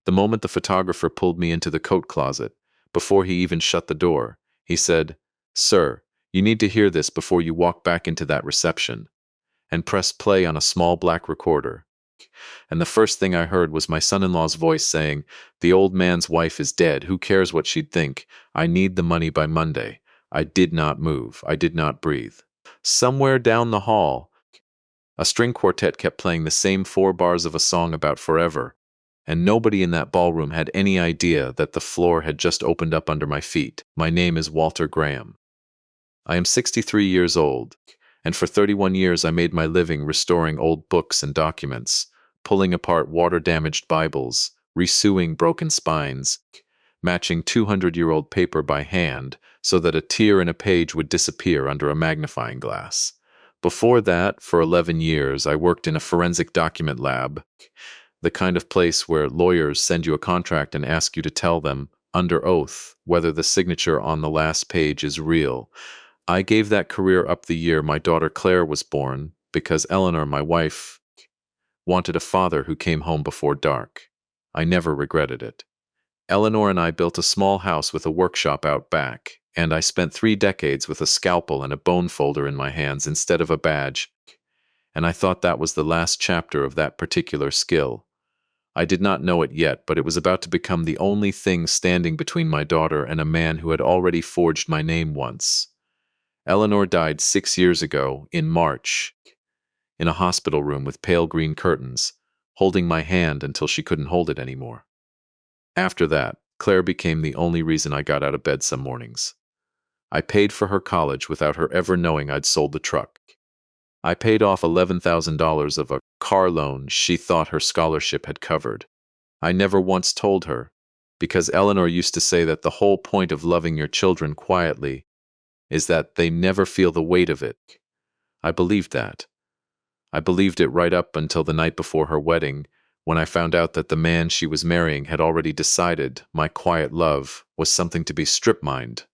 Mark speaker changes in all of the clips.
Speaker 1: The moment the photographer pulled me into the coat closet, before he even shut the door, he said, "Sir, you need to hear this before you walk back into that reception," and pressed play on a small black recorder. And the first thing I heard was my son-in-law's voice saying, "The old man's wife is dead. Who cares what she'd think? I need the money by Monday." I did not move. I did not breathe. Somewhere down the hall, a string quartet kept playing the same 4 bars of a song about forever, and nobody in that ballroom had any idea that the floor had just opened up under my feet. My name is Walter Graham. I am 63 years old, and for 31 years I made my living restoring old books and documents, pulling apart water-damaged Bibles, resewing broken spines, matching 200-year-old paper by hand so that a tear in a page would disappear under a magnifying glass. Before that, for 11 years, I worked in a forensic document lab, the kind of place where lawyers send you a contract and ask you to tell them, under oath, whether the signature on the last page is real. I gave that career up the year my daughter Claire was born because Eleanor, my wife, wanted a father who came home before dark. I never regretted it. Eleanor and I built a small house with a workshop out back, and I spent 3 decades with a scalpel and a bone folder in my hands instead of a badge, and I thought that was the last chapter of that particular skill. I did not know it yet, but it was about to become the only thing standing between my daughter and a man who had already forged my name once. Eleanor died 6 years ago, in March, in a hospital room with pale green curtains, holding my hand until she couldn't hold it anymore. After that, Claire became the only reason I got out of bed some mornings. I paid for her college without her ever knowing I'd sold the truck. I paid off $11,000 of a car loan she thought her scholarship had covered. I never once told her, because Eleanor used to say that the whole point of loving your children quietly is that they never feel the weight of it. I believed that. I believed it right up until the night before her wedding, when I found out that the man she was marrying had already decided my quiet love was something to be strip-mined.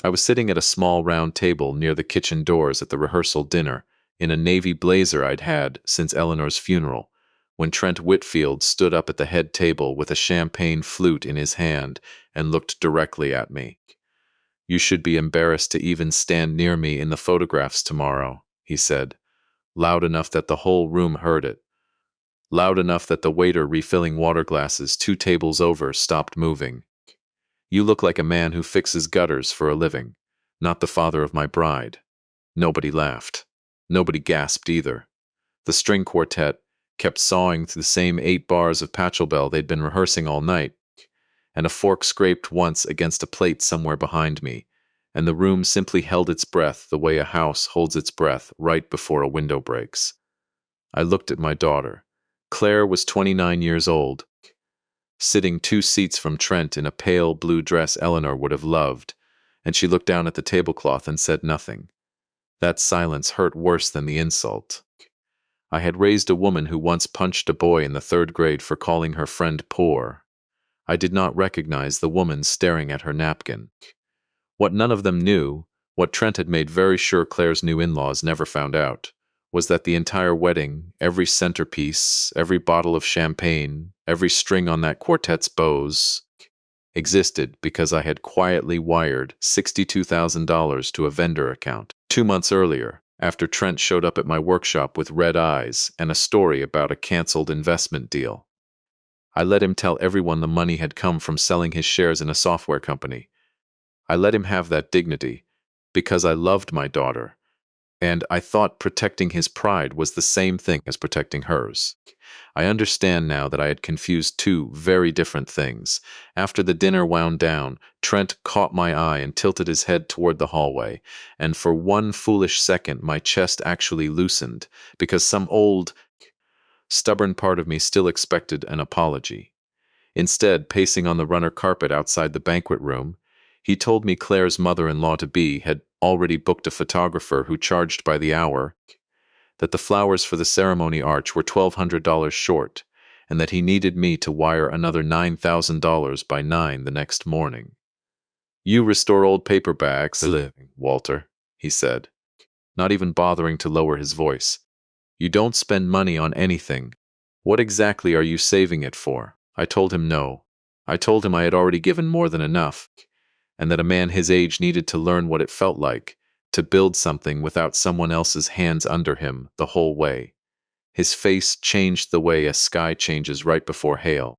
Speaker 1: I was sitting at a small round table near the kitchen doors at the rehearsal dinner, in a navy blazer I'd had since Eleanor's funeral, when Trent Whitfield stood up at the head table with a champagne flute in his hand and looked directly at me. "You should be embarrassed to even stand near me in the photographs tomorrow," he said, loud enough that the whole room heard it. Loud enough that the waiter refilling water glasses 2 tables over stopped moving. "You look like a man who fixes gutters for a living, not the father of my bride." Nobody laughed. Nobody gasped either. The string quartet kept sawing through the same 8 bars of Pachelbel they'd been rehearsing all night, and a fork scraped once against a plate somewhere behind me, and the room simply held its breath the way a house holds its breath right before a window breaks. I looked at my daughter. Claire was 29 years old, sitting 2 seats from Trent in a pale blue dress Eleanor would have loved, and she looked down at the tablecloth and said nothing. That silence hurt worse than the insult. I had raised a woman who once punched a boy in the 3rd grade for calling her friend poor. I did not recognize the woman staring at her napkin. What none of them knew, what Trent had made very sure Claire's new in-laws never found out, was that the entire wedding, every centerpiece, every bottle of champagne, every string on that quartet's bows, existed because I had quietly wired $62,000 to a vendor account 2 months earlier, after Trent showed up at my workshop with red eyes and a story about a canceled investment deal. I let him tell everyone the money had come from selling his shares in a software company. I let him have that dignity because I loved my daughter, and I thought protecting his pride was the same thing as protecting hers. I understand now that I had confused 2 very different things. After the dinner wound down, Trent caught my eye and tilted his head toward the hallway, and for one foolish second my chest actually loosened, because some old, stubborn part of me still expected an apology. Instead, pacing on the runner carpet outside the banquet room, he told me Claire's mother-in-law-to-be had already booked a photographer who charged by the hour, that the flowers for the ceremony arch were $1,200 short, and that he needed me to wire another $9,000 by 9 the next morning. "You restore old paperbacks, Walter," he said, not even bothering to lower his voice. "You don't spend money on anything. What exactly are you saving it for?" I told him no. I told him I had already given more than enough, and that a man his age needed to learn what it felt like to build something without someone else's hands under him the whole way. His face changed the way a sky changes right before hail.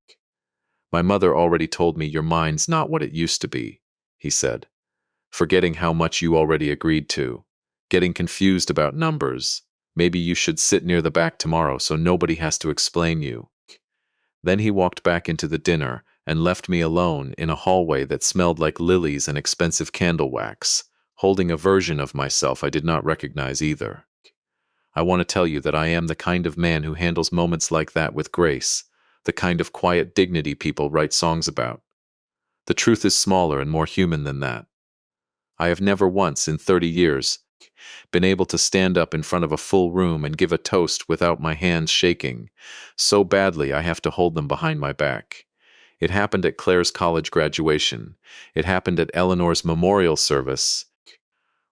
Speaker 1: My mother already told me your mind's not what it used to be, he said, forgetting how much you already agreed to, getting confused about numbers. Maybe you should sit near the back tomorrow so nobody has to explain you. Then he walked back into the dinner and left me alone in a hallway that smelled like lilies and expensive candle wax, holding a version of myself I did not recognize either. I want to tell you that I am the kind of man who handles moments like that with grace, the kind of quiet dignity people write songs about. The truth is smaller and more human than that. I have never once in 30 years been able to stand up in front of a full room and give a toast without my hands shaking, so badly I have to hold them behind my back. It happened at Claire's college graduation. It happened at Eleanor's memorial service,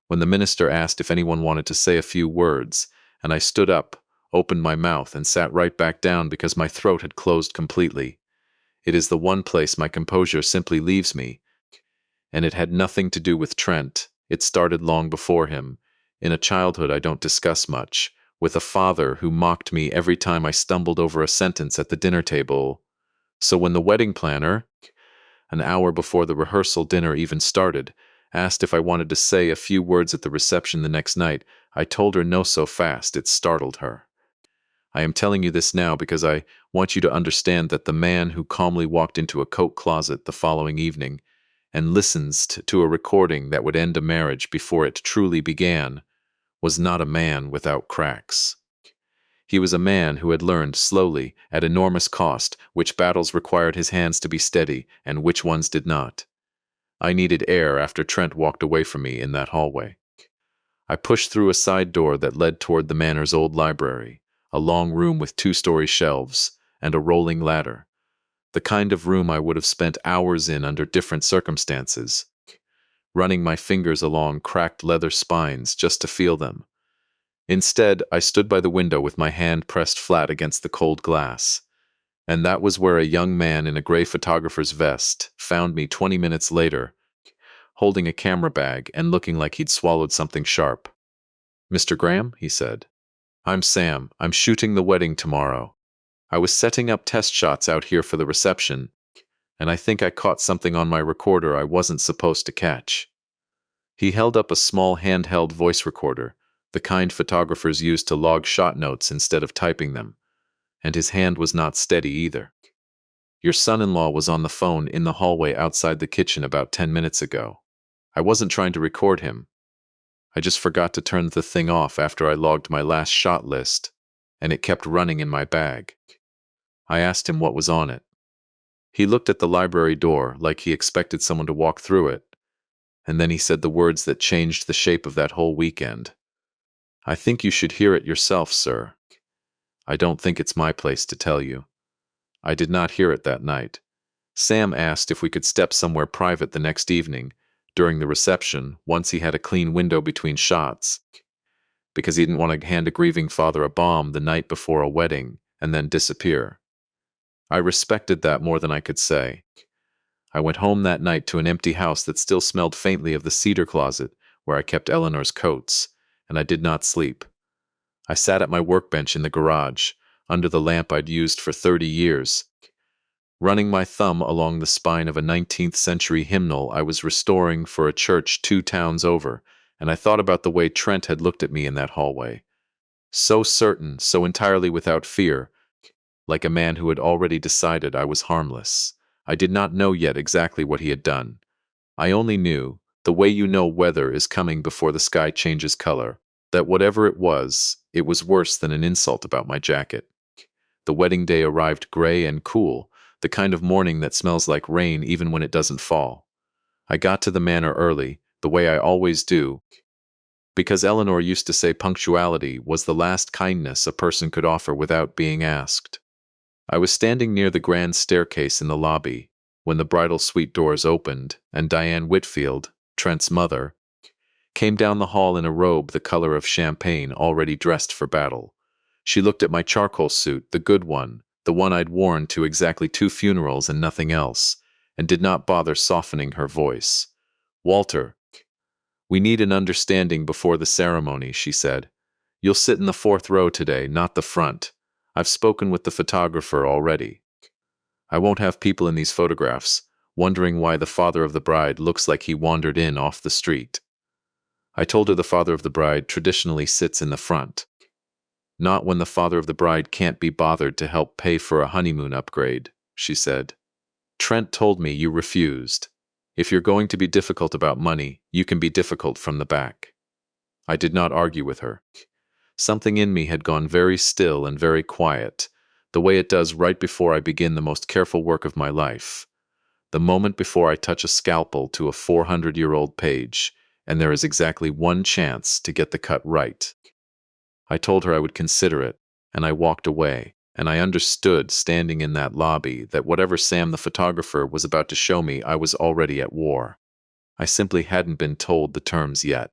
Speaker 1: when the minister asked if anyone wanted to say a few words, and I stood up, opened my mouth, and sat right back down because my throat had closed completely. It is the one place my composure simply leaves me, and it had nothing to do with Trent. It started long before him, in a childhood I don't discuss much, with a father who mocked me every time I stumbled over a sentence at the dinner table. So when the wedding planner, an hour before the rehearsal dinner even started, asked if I wanted to say a few words at the reception the next night, I told her no so fast it startled her. I am telling you this now because I want you to understand that the man who calmly walked into a coat closet the following evening and listens to a recording that would end a marriage before it truly began was not a man without cracks. He was a man who had learned slowly, at enormous cost, which battles required his hands to be steady and which ones did not. I needed air after Trent walked away from me in that hallway. I pushed through a side door that led toward the manor's old library, a long room with 2-story shelves and a rolling ladder, the kind of room I would have spent hours in under different circumstances, running my fingers along cracked leather spines just to feel them. Instead, I stood by the window with my hand pressed flat against the cold glass, and that was where a young man in a gray photographer's vest found me 20 minutes later, holding a camera bag and looking like he'd swallowed something sharp. "Mr. Graham," he said. "I'm Sam. I'm shooting the wedding tomorrow. I was setting up test shots out here for the reception, and I think I caught something on my recorder I wasn't supposed to catch." He held up a small handheld voice recorder, the kind photographers use to log shot notes instead of typing them, and his hand was not steady either. "Your son-in-law was on the phone in the hallway outside the kitchen about 10 minutes ago. I wasn't trying to record him. I just forgot to turn the thing off after I logged my last shot list, and it kept running in my bag." I asked him what was on it. He looked at the library door like he expected someone to walk through it, and then he said the words that changed the shape of that whole weekend. "I think you should hear it yourself, sir. I don't think it's my place to tell you." I did not hear it that night. Sam asked if we could step somewhere private the next evening, during the reception, once he had a clean window between shots, because he didn't want to hand a grieving father a bomb the night before a wedding and then disappear. I respected that more than I could say. I went home that night to an empty house that still smelled faintly of the cedar closet where I kept Eleanor's coats, and I did not sleep. I sat at my workbench in the garage, under the lamp I'd used for 30 years, running my thumb along the spine of a 19th century hymnal I was restoring for a church 2 towns over, and I thought about the way Trent had looked at me in that hallway. So certain, so entirely without fear, like a man who had already decided I was harmless. I did not know yet exactly what he had done. I only knew, the way you know weather is coming before the sky changes color, that whatever it was worse than an insult about my jacket. The wedding day arrived gray and cool, the kind of morning that smells like rain even when it doesn't fall. I got to the manor early, the way I always do, because Eleanor used to say punctuality was the last kindness a person could offer without being asked. I was standing near the grand staircase in the lobby when the bridal suite doors opened and Diane Whitfield, Trent's mother, came down the hall in a robe the color of champagne already dressed for battle. She looked at my charcoal suit, the good one, the one I'd worn to exactly 2 funerals and nothing else, and did not bother softening her voice. "Walter, we need an understanding before the ceremony," she said. "You'll sit in the 4th row today, not the front. I've spoken with the photographer already. I won't have people in these photographs wondering why the father of the bride looks like he wandered in off the street." I told her the father of the bride traditionally sits in the front. "Not when the father of the bride can't be bothered to help pay for a honeymoon upgrade," she said. "Trent told me you refused. If you're going to be difficult about money, you can be difficult from the back." I did not argue with her. Something in me had gone very still and very quiet, the way it does right before I begin the most careful work of my life. The moment before I touch a scalpel to a 400-year-old page, and there is exactly one chance to get the cut right. I told her I would consider it, and I walked away, and I understood, standing in that lobby, that whatever Sam the photographer was about to show me, I was already at war. I simply hadn't been told the terms yet.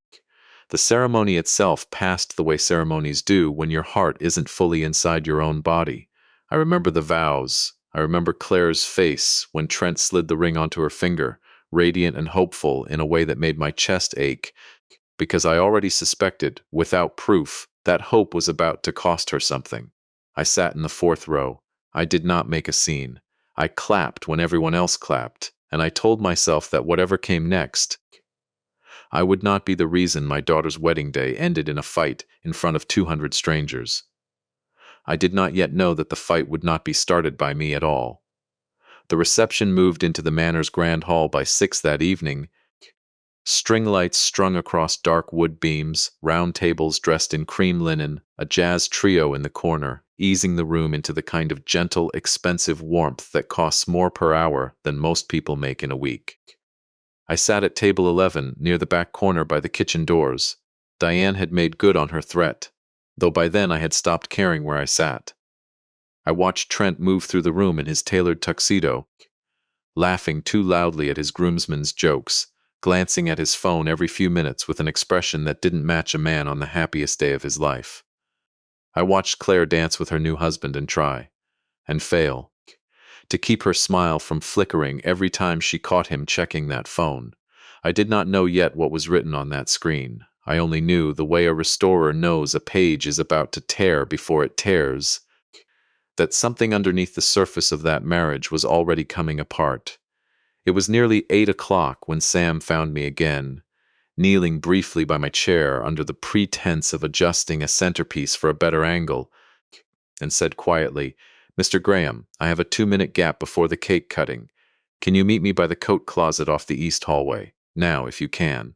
Speaker 1: The ceremony itself passed the way ceremonies do when your heart isn't fully inside your own body. I remember the vows. I remember Claire's face when Trent slid the ring onto her finger, radiant and hopeful in a way that made my chest ache, because I already suspected, without proof, that hope was about to cost her something. I sat in the 4th row. I did not make a scene. I clapped when everyone else clapped, and I told myself that whatever came next, I would not be the reason my daughter's wedding day ended in a fight in front of 200 strangers. I did not yet know that the fight would not be started by me at all. The reception moved into the Manor's grand hall by 6 that evening. String lights strung across dark wood beams, round tables dressed in cream linen, a jazz trio in the corner, easing the room into the kind of gentle, expensive warmth that costs more per hour than most people make in a week. I sat at table 11, near the back corner by the kitchen doors. Diane had made good on her threat, though by then I had stopped caring where I sat. I watched Trent move through the room in his tailored tuxedo, laughing too loudly at his groomsmen's jokes, glancing at his phone every few minutes with an expression that didn't match a man on the happiest day of his life. I watched Claire dance with her new husband and try, and fail, to keep her smile from flickering every time she caught him checking that phone. I did not know yet what was written on that screen. I only knew, the way a restorer knows a page is about to tear before it tears, that something underneath the surface of that marriage was already coming apart. It was nearly 8 o'clock when Sam found me again, kneeling briefly by my chair under the pretense of adjusting a centerpiece for a better angle, and said quietly, "Mr. Graham, I have a 2-minute gap before the cake cutting. Can you meet me by the coat closet off the east hallway? Now, if you can."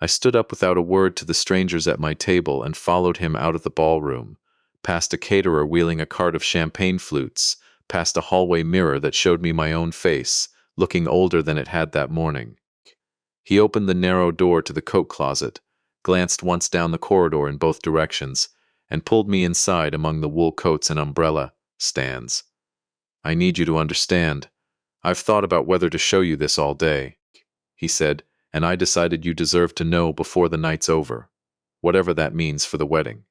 Speaker 1: I stood up without a word to the strangers at my table and followed him out of the ballroom, past a caterer wheeling a cart of champagne flutes, past a hallway mirror that showed me my own face, looking older than it had that morning. He opened the narrow door to the coat closet, glanced once down the corridor in both directions, and pulled me inside among the wool coats and umbrella stands. "I need you to understand. I've thought about whether to show you this all day," he said, "and I decided you deserve to know before the night's over, whatever that means for the wedding."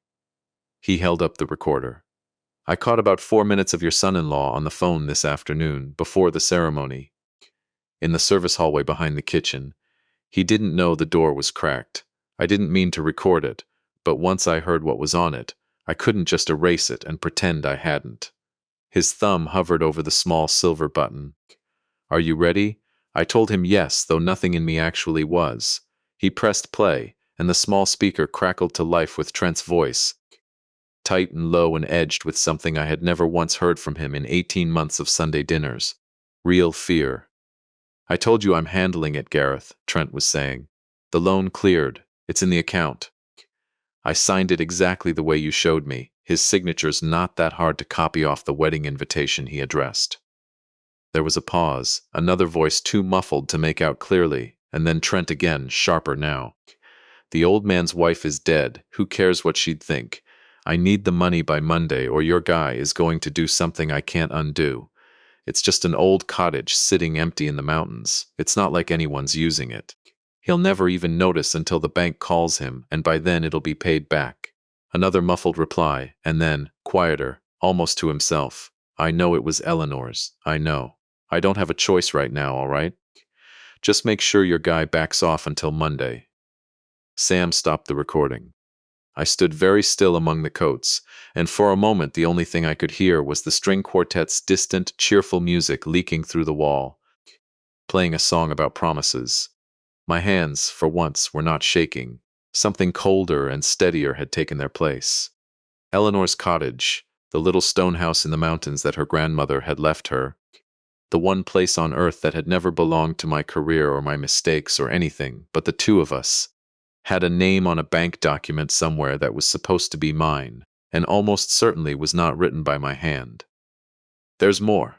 Speaker 1: He held up the recorder. "I caught about 4 minutes of your son-in-law on the phone this afternoon, before the ceremony, in the service hallway behind the kitchen. He didn't know the door was cracked. I didn't mean to record it, but once I heard what was on it, I couldn't just erase it and pretend I hadn't." His thumb hovered over the small silver button. "Are you ready?" I told him yes, though nothing in me actually was. He pressed play, and the small speaker crackled to life with Trent's voice, tight and low and edged with something I had never once heard from him in 18 months of Sunday dinners. Real fear. "I told you I'm handling it, Gareth," Trent was saying. "The loan cleared. It's in the account. I signed it exactly the way you showed me. His signature's not that hard to copy off the wedding invitation he addressed." There was a pause, another voice too muffled to make out clearly, and then Trent again, sharper now. "The old man's wife is dead. Who cares what she'd think? I need the money by Monday, or your guy is going to do something I can't undo. It's just an old cottage sitting empty in the mountains. It's not like anyone's using it. He'll never even notice until the bank calls him, and by then it'll be paid back." Another muffled reply, and then, quieter, almost to himself, I know it was Eleanor's. I know. I don't have a choice right now, all right? Just make sure your guy backs off until Monday. Sam stopped the recording. I stood very still among the coats, and for a moment the only thing I could hear was the string quartet's distant, cheerful music leaking through the wall, playing a song about promises. My hands, for once, were not shaking. Something colder and steadier had taken their place. Eleanor's cottage, the little stone house in the mountains that her grandmother had left her, the one place on earth that had never belonged to my career or my mistakes or anything but the two of us, had a name on a bank document somewhere that was supposed to be mine, and almost certainly was not written by my hand. There's more,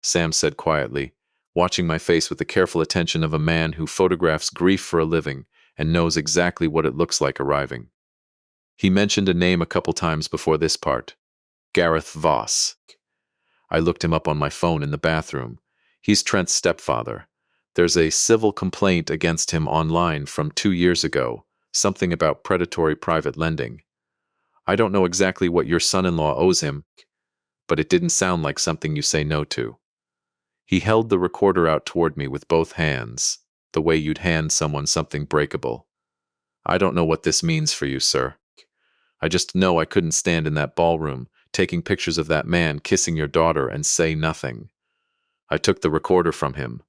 Speaker 1: Sam said quietly, watching my face with the careful attention of a man who photographs grief for a living and knows exactly what it looks like arriving. He mentioned a name a couple times before this part. Gareth Voss. I looked him up on my phone in the bathroom. He's Trent's stepfather. There's a civil complaint against him online from 2 years ago, something about predatory private lending. I don't know exactly what your son-in-law owes him, but it didn't sound like something you say no to. He held the recorder out toward me with both hands, the way you'd hand someone something breakable. I don't know what this means for you, sir. I just know I couldn't stand in that ballroom, taking pictures of that man kissing your daughter and say nothing. I took the recorder from him.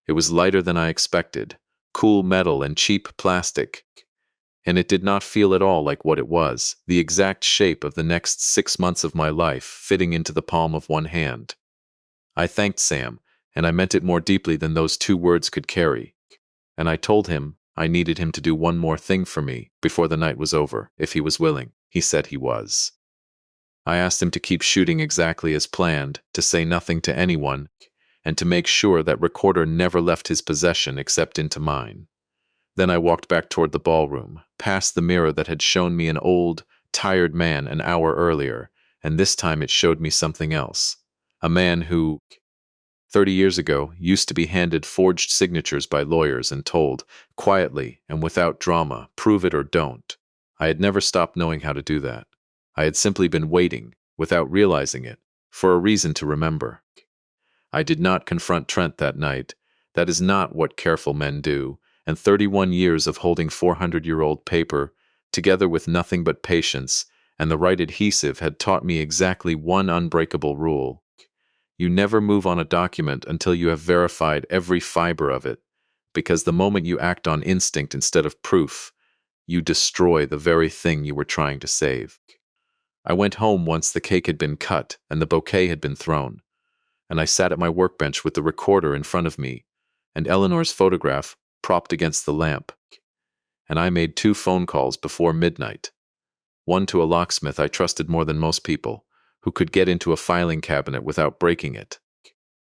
Speaker 1: It was lighter than I expected, cool metal and cheap plastic, and it did not feel at all like what it was, the exact shape of the next 6 months of my life fitting into the palm of one hand. I thanked Sam, and I meant it more deeply than those 2 words could carry, and I told him I needed him to do one more thing for me before the night was over, if he was willing. He said he was. I asked him to keep shooting exactly as planned, to say nothing to anyone, and to make sure that recorder never left his possession except into mine. Then I walked back toward the ballroom, past the mirror that had shown me an old, tired man an hour earlier, and this time it showed me something else. A man who, 30 years ago, used to be handed forged signatures by lawyers and told, quietly and without drama, prove it or don't. I had never stopped knowing how to do that. I had simply been waiting, without realizing it, for a reason to remember. I did not confront Trent that night. That is not what careful men do, and 31 years of holding 400-year-old paper, together with nothing but patience and the right adhesive, had taught me exactly one unbreakable rule. You never move on a document until you have verified every fiber of it, because the moment you act on instinct instead of proof, you destroy the very thing you were trying to save. I went home once the cake had been cut and the bouquet had been thrown, and I sat at my workbench with the recorder in front of me, and Eleanor's photograph propped against the lamp, and I made 2 phone calls before midnight. One to a locksmith I trusted more than most people, who could get into a filing cabinet without breaking it,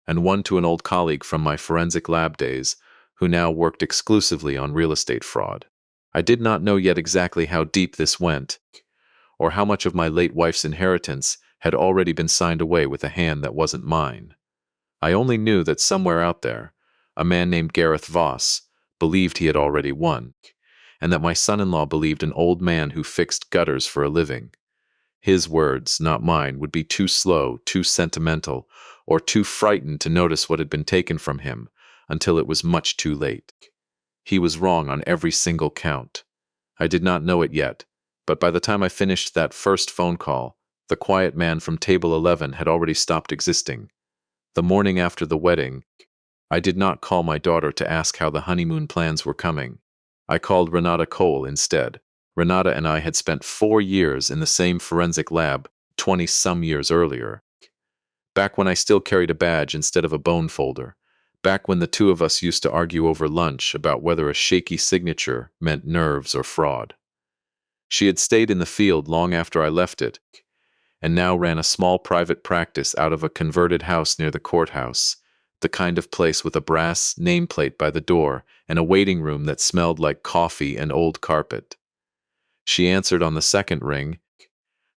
Speaker 1: and one to an old colleague from my forensic lab days, who now worked exclusively on real estate fraud. I did not know yet exactly how deep this went, or how much of my late wife's inheritance had already been signed away with a hand that wasn't mine. I only knew that somewhere out there, a man named Gareth Voss believed he had already won, and that my son-in-law believed an old man who fixed gutters for a living. His words, not mine, would be too slow, too sentimental, or too frightened to notice what had been taken from him until it was much too late. He was wrong on every single count. I did not know it yet, but by the time I finished that first phone call, the quiet man from table 11 had already stopped existing. The morning after the wedding, I did not call my daughter to ask how the honeymoon plans were coming. I called Renata Cole instead. Renata and I had spent 4 years in the same forensic lab 20-some years earlier. Back when I still carried a badge instead of a bone folder. Back when the 2 of us used to argue over lunch about whether a shaky signature meant nerves or fraud. She had stayed in the field long after I left it, and now ran a small private practice out of a converted house near the courthouse, the kind of place with a brass nameplate by the door and a waiting room that smelled like coffee and old carpet. She answered on the second ring,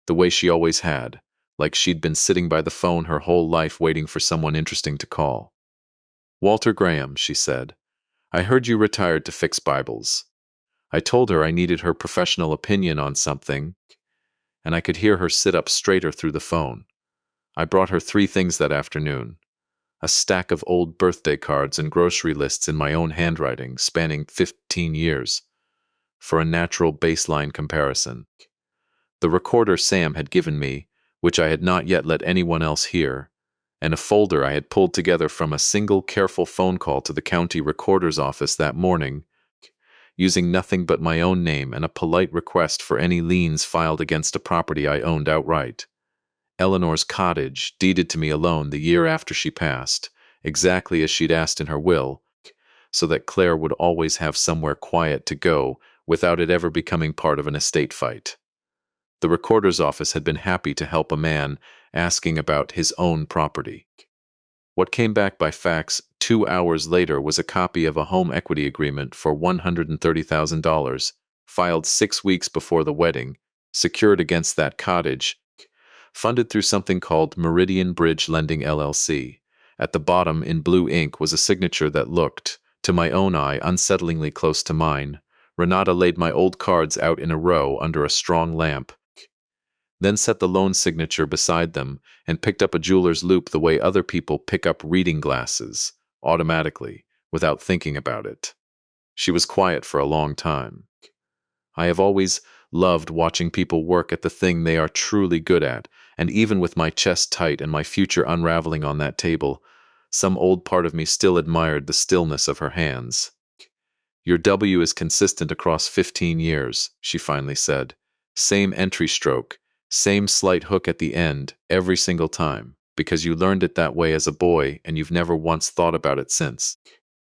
Speaker 1: the way she always had, like she'd been sitting by the phone her whole life waiting for someone interesting to call. "Walter Graham," she said, "I heard you retired to fix Bibles." I told her I needed her professional opinion on something, and I could hear her sit up straighter through the phone. I brought her 3 things that afternoon: a stack of old birthday cards and grocery lists in my own handwriting, spanning 15 years, for a natural baseline comparison. The recorder Sam had given me, which I had not yet let anyone else hear, and a folder I had pulled together from a single careful phone call to the county recorder's office that morning, using nothing but my own name and a polite request for any liens filed against a property I owned outright. Eleanor's cottage, deeded to me alone the year after she passed, exactly as she'd asked in her will, so that Claire would always have somewhere quiet to go without it ever becoming part of an estate fight. The recorder's office had been happy to help a man asking about his own property. What came back by fax 2 hours later was a copy of a home equity agreement for $130,000, filed 6 weeks before the wedding, secured against that cottage, funded through something called Meridian Bridge Lending LLC. At the bottom, in blue ink, was a signature that looked, to my own eye, unsettlingly close to mine. Renata laid my old cards out in a row under a strong lamp, then set the loan signature beside them and picked up a jeweler's loupe the way other people pick up reading glasses, automatically, without thinking about it. She was quiet for a long time. I have always loved watching people work at the thing they are truly good at, and even with my chest tight and my future unraveling on that table, some old part of me still admired the stillness of her hands. "Your W is consistent across 15 years, she finally said. "Same entry stroke, same slight hook at the end, every single time, because you learned it that way as a boy and you've never once thought about it since.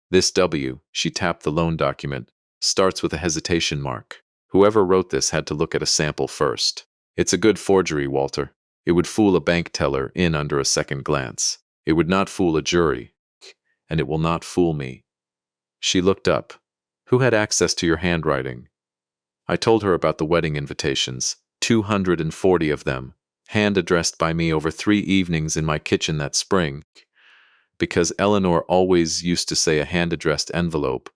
Speaker 1: This W," she tapped the loan document, "starts with a hesitation mark. Whoever wrote this had to look at a sample first. It's a good forgery, Walter. It would fool a bank teller in under a second glance. It would not fool a jury. And it will not fool me." She looked up. "Who had access to your handwriting?" I told her about the wedding invitations, 240 of them, hand-addressed by me over 3 evenings in my kitchen that spring, because Eleanor always used to say a hand-addressed envelope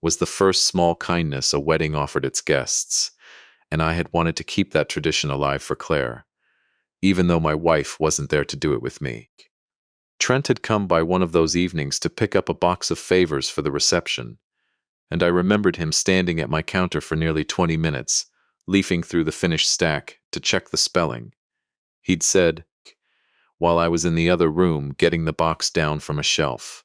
Speaker 1: was the first small kindness a wedding offered its guests, and I had wanted to keep that tradition alive for Claire, even though my wife wasn't there to do it with me. Trent had come by one of those evenings to pick up a box of favors for the reception, and I remembered him standing at my counter for nearly 20 minutes, leafing through the finished stack to check the spelling. He'd said, while I was in the other room getting the box down from a shelf.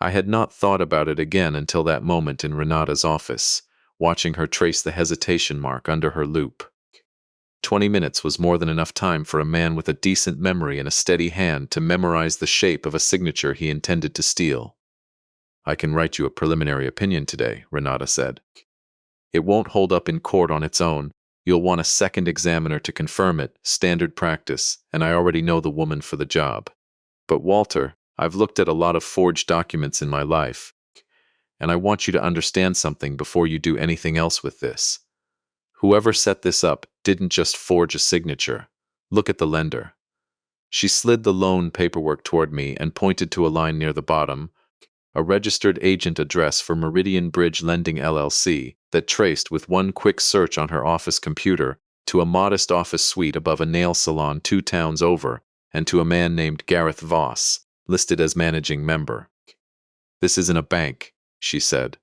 Speaker 1: I had not thought about it again until that moment in Renata's office, watching her trace the hesitation mark under her loupe. 20 minutes was more than enough time for a man with a decent memory and a steady hand to memorize the shape of a signature he intended to steal. "I can write you a preliminary opinion today," Renata said. "It won't hold up in court on its own. You'll want a second examiner to confirm it, standard practice, and I already know the woman for the job. But Walter, I've looked at a lot of forged documents in my life, and I want you to understand something before you do anything else with this. Whoever set this up didn't just forge a signature. Look at the lender." She slid the loan paperwork toward me and pointed to a line near the bottom, a registered agent address for Meridian Bridge Lending LLC that traced with one quick search on her office computer to a modest office suite above a nail salon 2 towns over and to a man named Gareth Voss, listed as managing member. "This isn't a bank," she said.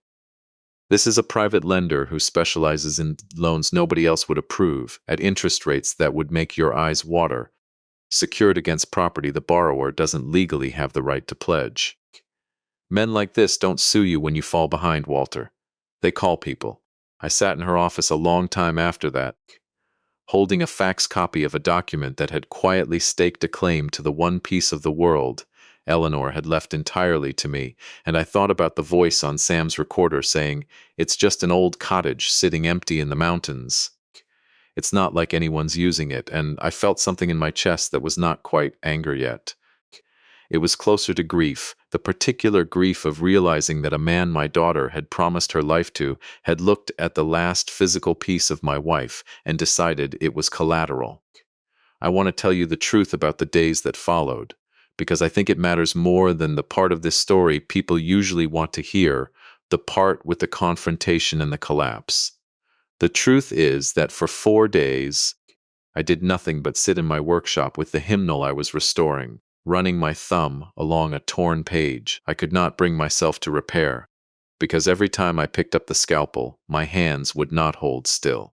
Speaker 1: "This is a private lender who specializes in loans nobody else would approve at interest rates that would make your eyes water, secured against property the borrower doesn't legally have the right to pledge. Men like this don't sue you when you fall behind, Walter. They call people." I sat in her office a long time after that, holding a fax copy of a document that had quietly staked a claim to the one piece of the world Eleanor had left entirely to me, and I thought about the voice on Sam's recorder saying, "It's just an old cottage sitting empty in the mountains. It's not like anyone's using it," and I felt something in my chest that was not quite anger yet. It was closer to grief, the particular grief of realizing that a man my daughter had promised her life to had looked at the last physical piece of my wife and decided it was collateral. I want to tell you the truth about the days that followed, because I think it matters more than the part of this story people usually want to hear, the part with the confrontation and the collapse. The truth is that for 4 days, I did nothing but sit in my workshop with the hymnal I was restoring, running my thumb along a torn page I could not bring myself to repair, because every time I picked up the scalpel, my hands would not hold still.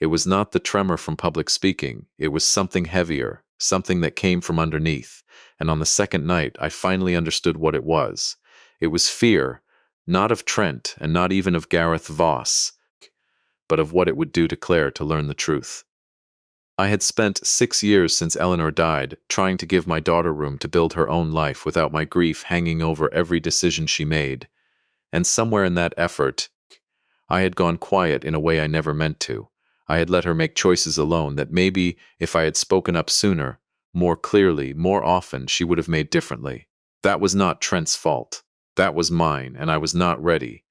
Speaker 1: It was not the tremor from public speaking, it was something heavier, something that came from underneath, and on the second night I finally understood what it was. It was fear, not of Trent and not even of Gareth Voss, but of what it would do to Claire to learn the truth. I had spent 6 years since Eleanor died trying to give my daughter room to build her own life without my grief hanging over every decision she made, and somewhere in that effort, I had gone quiet in a way I never meant to. I had let her make choices alone that maybe, if I had spoken up sooner, more clearly, more often, she would have made differently. That was not Trent's fault. That was mine, and I was not ready,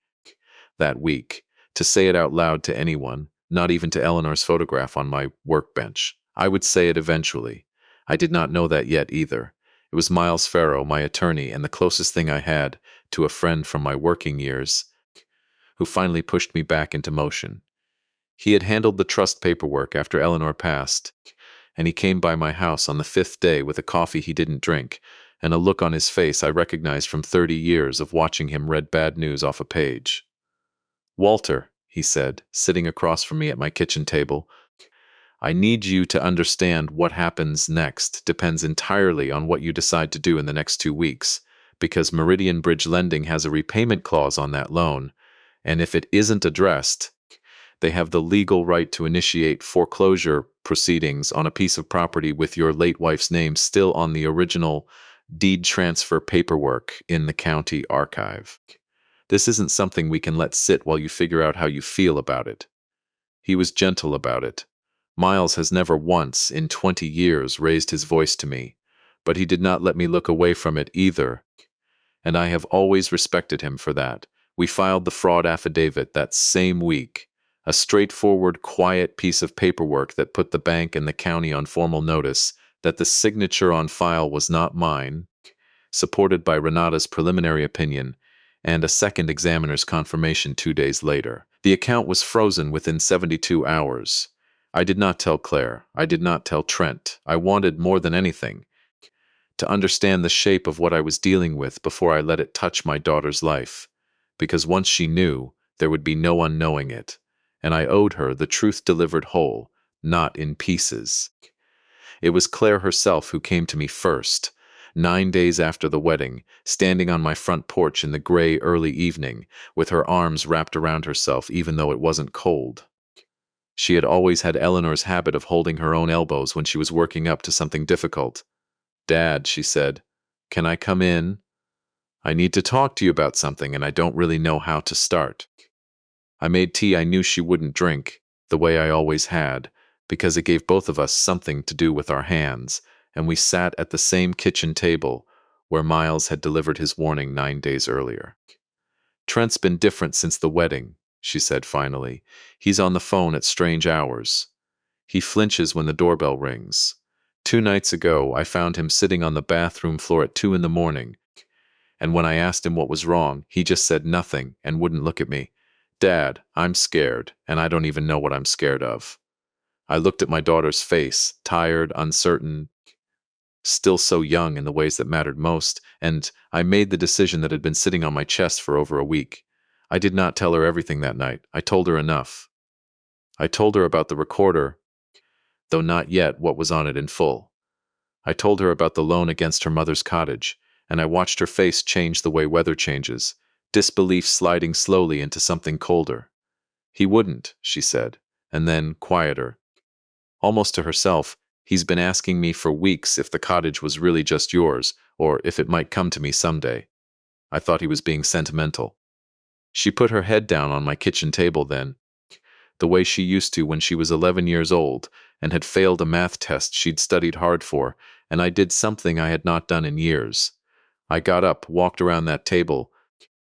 Speaker 1: that week, to say it out loud to anyone, not even to Eleanor's photograph on my workbench. I would say it eventually. I did not know that yet either. It was Miles Farrow, my attorney, and the closest thing I had to a friend from my working years, who finally pushed me back into motion. He had handled the trust paperwork after Eleanor passed, and he came by my house on the 5th day with a coffee he didn't drink, and a look on his face I recognized from 30 years of watching him read bad news off a page. "Walter," he said, sitting across from me at my kitchen table, "I need you to understand what happens next depends entirely on what you decide to do in the next 2 weeks, because Meridian Bridge Lending has a repayment clause on that loan, and if it isn't addressed, they have the legal right to initiate foreclosure proceedings on a piece of property with your late wife's name still on the original deed transfer paperwork in the county archive. This isn't something we can let sit while you figure out how you feel about it." He was gentle about it. Miles has never once, in 20 years, raised his voice to me, but he did not let me look away from it either, and I have always respected him for that. We filed the fraud affidavit that same week, a straightforward, quiet piece of paperwork that put the bank and the county on formal notice that the signature on file was not mine, supported by Renata's preliminary opinion, and a second examiner's confirmation 2 days later. The account was frozen within 72 hours. I did not tell Claire. I did not tell Trent. I wanted, more than anything, to understand the shape of what I was dealing with before I let it touch my daughter's life, because once she knew, there would be no unknowing it, and I owed her the truth delivered whole, not in pieces. It was Claire herself who came to me first, 9 days after the wedding, standing on my front porch in the gray early evening, with her arms wrapped around herself even though it wasn't cold. She had always had Eleanor's habit of holding her own elbows when she was working up to something difficult. "Dad," she said, "can I come in? I need to talk to you about something and I don't really know how to start." I made tea I knew she wouldn't drink, the way I always had, because it gave both of us something to do with our hands, and we sat at the same kitchen table where Miles had delivered his warning 9 days earlier. "Trent's been different since the wedding," she said finally. "He's on the phone at strange hours. He flinches when the doorbell rings. 2 nights ago, I found him sitting on the bathroom floor at 2 in the morning, and when I asked him what was wrong, he just said nothing and wouldn't look at me. Dad, I'm scared, and I don't even know what I'm scared of." I looked at my daughter's face, tired, uncertain, still so young in the ways that mattered most, and I made the decision that had been sitting on my chest for over a week. I did not tell her everything that night. I told her enough. I told her about the recorder, though not yet what was on it in full. I told her about the loan against her mother's cottage, and I watched her face change the way weather changes, disbelief sliding slowly into something colder. "He wouldn't," she said, and then, quieter, almost to herself, "He's been asking me for weeks if the cottage was really just yours, or if it might come to me someday." I thought he was being sentimental. She put her head down on my kitchen table then, the way she used to when she was 11 years old and had failed a math test she'd studied hard for, and I did something I had not done in years. I got up, walked around that table,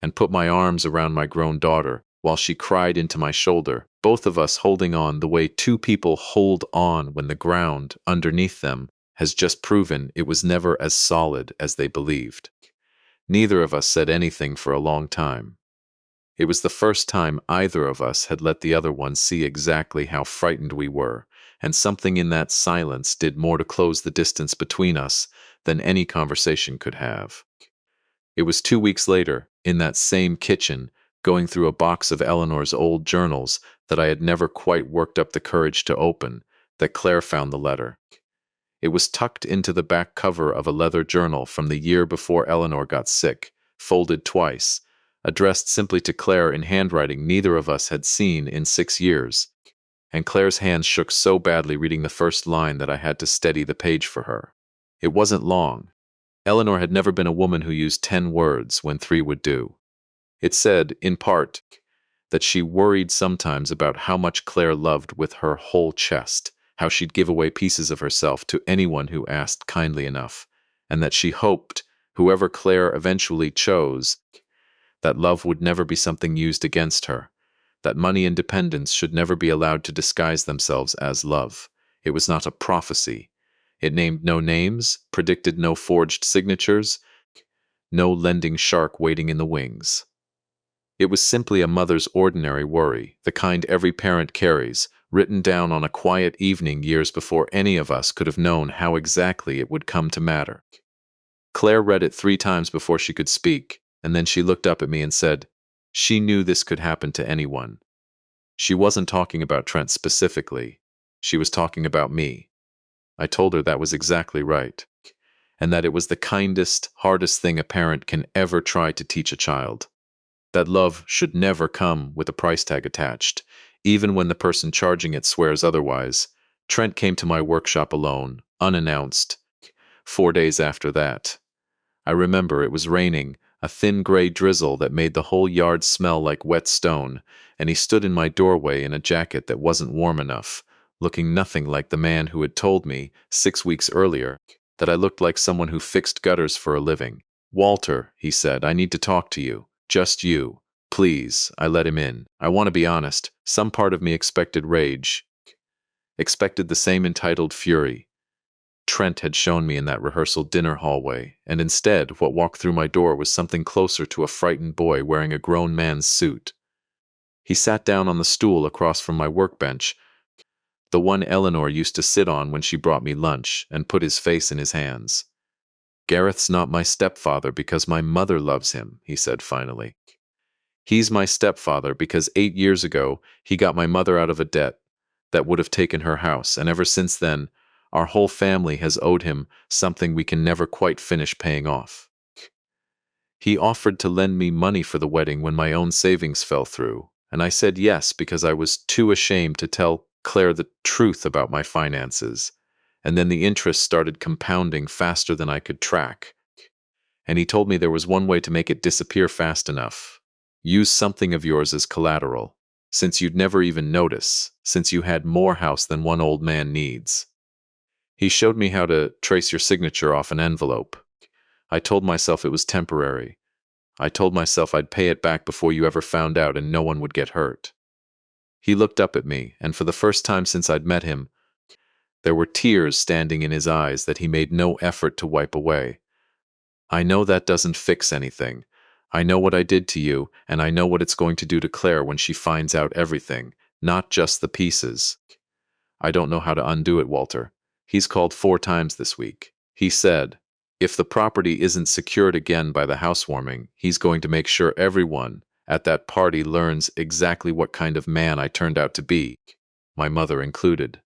Speaker 1: and put my arms around my grown daughter while she cried into my shoulder, both of us holding on the way 2 people hold on when the ground underneath them has just proven it was never as solid as they believed. Neither of us said anything for a long time. It was the first time either of us had let the other one see exactly how frightened we were, and something in that silence did more to close the distance between us than any conversation could have. It was 2 weeks later, in that same kitchen, going through a box of Eleanor's old journals that I had never quite worked up the courage to open, that Claire found the letter. It was tucked into the back cover of a leather journal from the year before Eleanor got sick, folded twice, addressed simply to Claire in handwriting neither of us had seen in 6 years, and Claire's hands shook so badly reading the first line that I had to steady the page for her. It wasn't long. Eleanor had never been a woman who used 10 words when 3 would do. It said, in part, that she worried sometimes about how much Claire loved with her whole chest, how she'd give away pieces of herself to anyone who asked kindly enough, and that she hoped, whoever Claire eventually chose, that love would never be something used against her, that money and dependence should never be allowed to disguise themselves as love. It was not a prophecy. It named no names, predicted no forged signatures, no lending shark waiting in the wings. It was simply a mother's ordinary worry, the kind every parent carries, written down on a quiet evening years before any of us could have known how exactly it would come to matter. Claire read it 3 times before she could speak, and then she looked up at me and said, she knew this could happen to anyone. She wasn't talking about Trent specifically. She was talking about me. I told her that was exactly right, and that it was the kindest, hardest thing a parent can ever try to teach a child. That love should never come with a price tag attached, even when the person charging it swears otherwise. Trent came to my workshop alone, unannounced, 4 days after that. I remember it was raining, a thin gray drizzle that made the whole yard smell like wet stone, and he stood in my doorway in a jacket that wasn't warm enough, looking nothing like the man who had told me, 6 weeks earlier, that I looked like someone who fixed gutters for a living. Walter, he said, I need to talk to you. Just you. Please. I let him in. I want to be honest. Some part of me expected rage. Expected the same entitled fury Trent had shown me in that rehearsal dinner hallway, and instead what walked through my door was something closer to a frightened boy wearing a grown man's suit. He sat down on the stool across from my workbench, the one Eleanor used to sit on when she brought me lunch, and put his face in his hands. Gareth's not my stepfather because my mother loves him, he said finally. He's my stepfather because 8 years ago he got my mother out of a debt that would have taken her house, and ever since then, our whole family has owed him something we can never quite finish paying off. He offered to lend me money for the wedding when my own savings fell through, and I said yes because I was too ashamed to tell Claire the truth about my finances. And then the interest started compounding faster than I could track. And he told me there was one way to make it disappear fast enough. Use something of yours as collateral, since you'd never even notice, since you had more house than one old man needs. He showed me how to trace your signature off an envelope. I told myself it was temporary. I told myself I'd pay it back before you ever found out and no one would get hurt. He looked up at me, and for the first time since I'd met him, there were tears standing in his eyes that he made no effort to wipe away. I know that doesn't fix anything. I know what I did to you, and I know what it's going to do to Claire when she finds out everything, not just the pieces. I don't know how to undo it, Walter. He's called 4 times this week. He said, if the property isn't secured again by the housewarming, he's going to make sure everyone at that party learns exactly what kind of man I turned out to be, my mother included.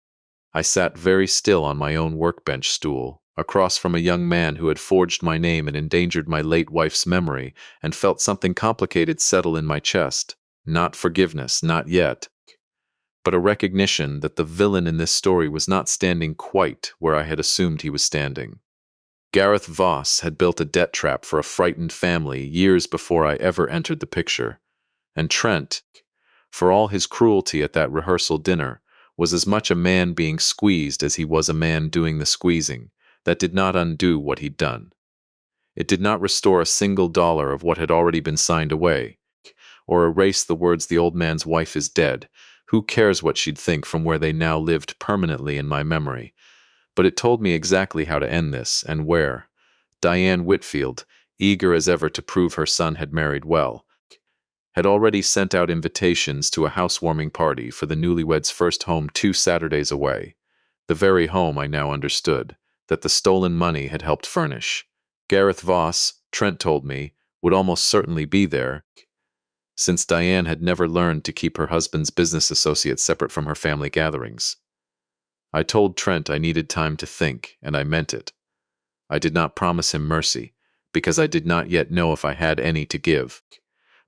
Speaker 1: I sat very still on my own workbench stool, across from a young man who had forged my name and endangered my late wife's memory, and felt something complicated settle in my chest. Not forgiveness, not yet, but a recognition that the villain in this story was not standing quite where I had assumed he was standing. Gareth Voss had built a debt trap for a frightened family years before I ever entered the picture, and Trent, for all his cruelty at that rehearsal dinner, was as much a man being squeezed as he was a man doing the squeezing. That did not undo what he'd done. It did not restore a single dollar of what had already been signed away, or erase the words the old man's wife is dead. Who cares what she'd think from where they now lived permanently in my memory? But it told me exactly how to end this, and where. Diane Whitfield, eager as ever to prove her son had married well, had already sent out invitations to a housewarming party for the newlyweds' first home 2 Saturdays away. The very home I now understood that the stolen money had helped furnish. Gareth Voss, Trent told me, would almost certainly be there, since Diane had never learned to keep her husband's business associates separate from her family gatherings. I told Trent I needed time to think, and I meant it. I did not promise him mercy, because I did not yet know if I had any to give.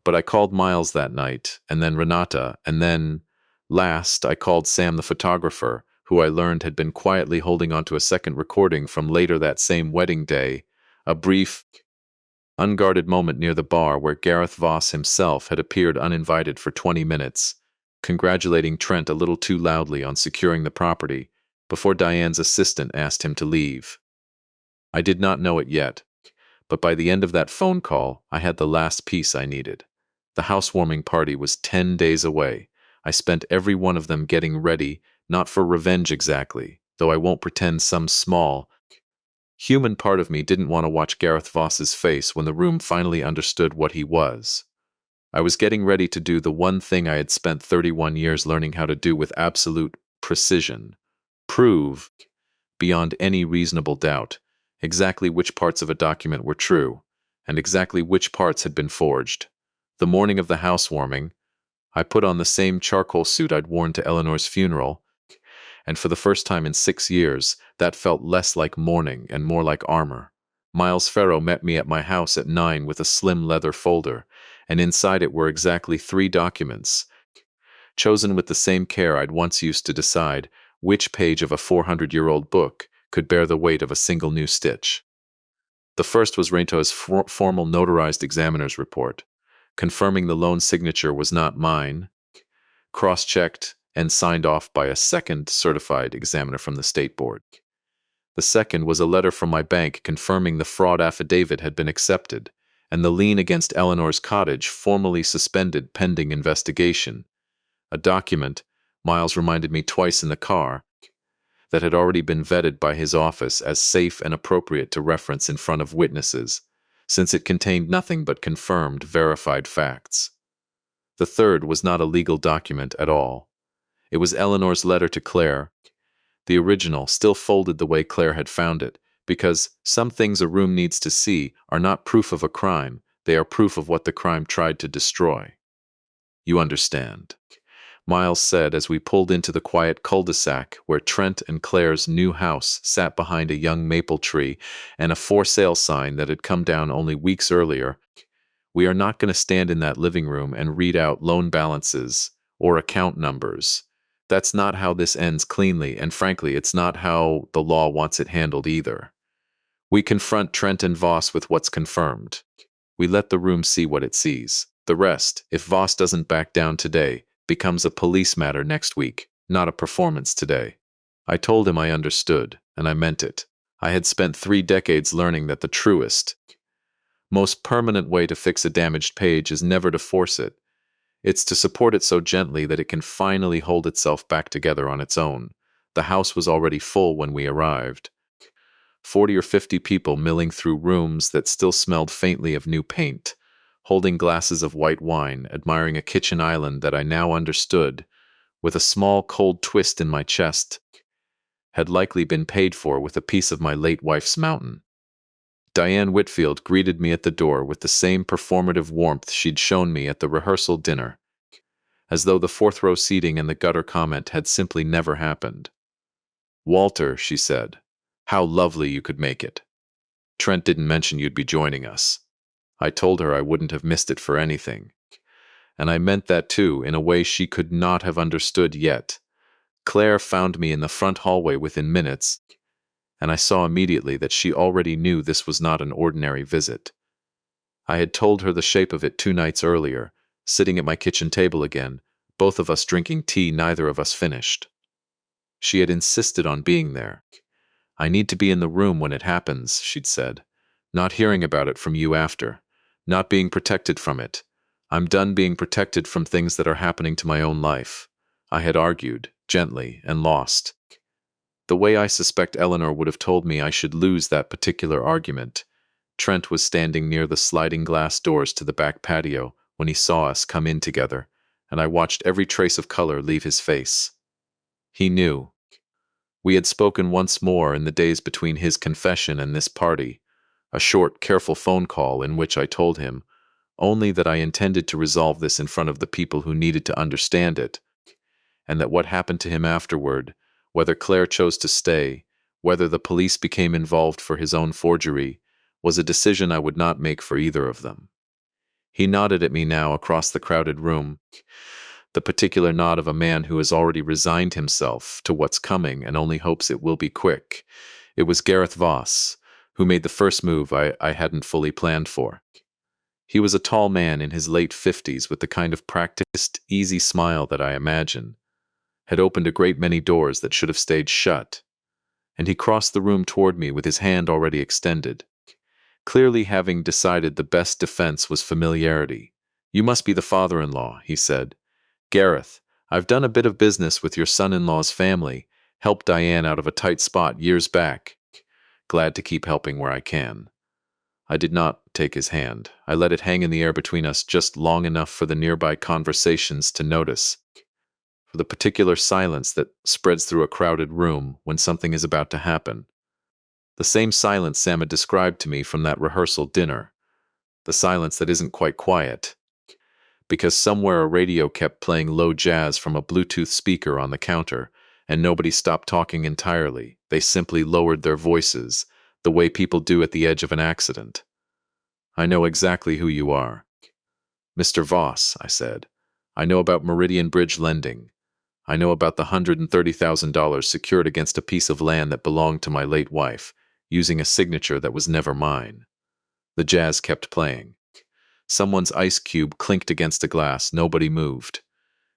Speaker 1: But I called Miles that night, and then Renata, and then, last, I called Sam the photographer, who I learned had been quietly holding onto a second recording from later that same wedding day, a brief, unguarded moment near the bar where Gareth Voss himself had appeared uninvited for 20 minutes, congratulating Trent a little too loudly on securing the property before Diane's assistant asked him to leave. I did not know it yet, but by the end of that phone call, I had the last piece I needed. The housewarming party was 10 days away. I spent every one of them getting ready, not for revenge exactly, though I won't pretend some small, human part of me didn't want to watch Gareth Voss's face when the room finally understood what he was. I was getting ready to do the one thing I had spent 31 years learning how to do with absolute precision. Prove, beyond any reasonable doubt, exactly which parts of a document were true, and exactly which parts had been forged. The morning of the housewarming, I put on the same charcoal suit I'd worn to Eleanor's funeral, and for the first time in 6 years, that felt less like mourning and more like armor. Miles Farrow met me at my house at 9 with a slim leather folder, and inside it were exactly 3 documents, chosen with the same care I'd once used to decide which page of a 400-year-old book could bear the weight of a single new stitch. The first was Rento's formal notarized examiner's report, confirming the loan signature was not mine, cross-checked and signed off by a second certified examiner from the state board. The second was a letter from my bank confirming the fraud affidavit had been accepted, and the lien against Eleanor's cottage formally suspended pending investigation. A document, Miles reminded me twice in the car, that had already been vetted by his office as safe and appropriate to reference in front of witnesses, since it contained nothing but confirmed, verified facts. The third was not a legal document at all. It was Eleanor's letter to Claire. The original, still folded the way Claire had found it, because some things a room needs to see are not proof of a crime, they are proof of what the crime tried to destroy. You understand, Miles said as we pulled into the quiet cul-de-sac where Trent and Claire's new house sat behind a young maple tree and a for sale sign that had come down only weeks earlier. We are not going to stand in that living room and read out loan balances or account numbers. That's not how this ends cleanly, and frankly, it's not how the law wants it handled either. We confront Trent and Voss with what's confirmed. We let the room see what it sees. The rest, if Voss doesn't back down today, becomes a police matter next week, not a performance today. I told him I understood, and I meant it. I had spent 3 decades learning that the truest, most permanent way to fix a damaged page is never to force it. It's to support it so gently that it can finally hold itself back together on its own. The house was already full when we arrived. 40 or 50 people milling through rooms that still smelled faintly of new paint, holding glasses of white wine, admiring a kitchen island that I now understood, with a small cold twist in my chest, had likely been paid for with a piece of my late wife's mountain. Diane Whitfield greeted me at the door with the same performative warmth she'd shown me at the rehearsal dinner, as though the 4th row seating and the gutter comment had simply never happened. "Walter," she said, "how lovely you could make it. Trent didn't mention you'd be joining us." I told her I wouldn't have missed it for anything. And I meant that too, in a way she could not have understood yet. Claire found me in the front hallway within minutes, and I saw immediately that she already knew this was not an ordinary visit. I had told her the shape of it 2 nights earlier, sitting at my kitchen table again, both of us drinking tea neither of us finished. She had insisted on being there. "I need to be in the room when it happens," she'd said. "Not hearing about it from you after. Not being protected from it. I'm done being protected from things that are happening to my own life." I had argued, gently, and lost. The way I suspect Eleanor would have told me I should lose that particular argument. Trent was standing near the sliding glass doors to the back patio when he saw us come in together, and I watched every trace of color leave his face. He knew. We had spoken once more in the days between his confession and this party, a short, careful phone call in which I told him only that I intended to resolve this in front of the people who needed to understand it, and that what happened to him afterward, whether Claire chose to stay, whether the police became involved for his own forgery, was a decision I would not make for either of them. He nodded at me now across the crowded room, the particular nod of a man who has already resigned himself to what's coming and only hopes it will be quick. It was Gareth Voss, who made the first move I hadn't fully planned for. He was a tall man in his late 50s with the kind of practiced, easy smile that I imagine had opened a great many doors that should have stayed shut, and he crossed the room toward me with his hand already extended, clearly having decided the best defense was familiarity. "You must be the father-in-law," he said. "Gareth, I've done a bit of business with your son-in-law's family, helped Diane out of a tight spot years back. Glad to keep helping where I can." I did not take his hand. I let it hang in the air between us just long enough for the nearby conversations to notice, for the particular silence that spreads through a crowded room when something is about to happen. The same silence Sam had described to me from that rehearsal dinner. The silence that isn't quite quiet, because somewhere a radio kept playing low jazz from a Bluetooth speaker on the counter, and nobody stopped talking entirely. They simply lowered their voices, the way people do at the edge of an accident. "I know exactly who you are." "Mr. Voss," I said. "I know about Meridian Bridge lending. I know about the $130,000 secured against a piece of land that belonged to my late wife, using a signature that was never mine." The jazz kept playing. Someone's ice cube clinked against a glass. Nobody moved.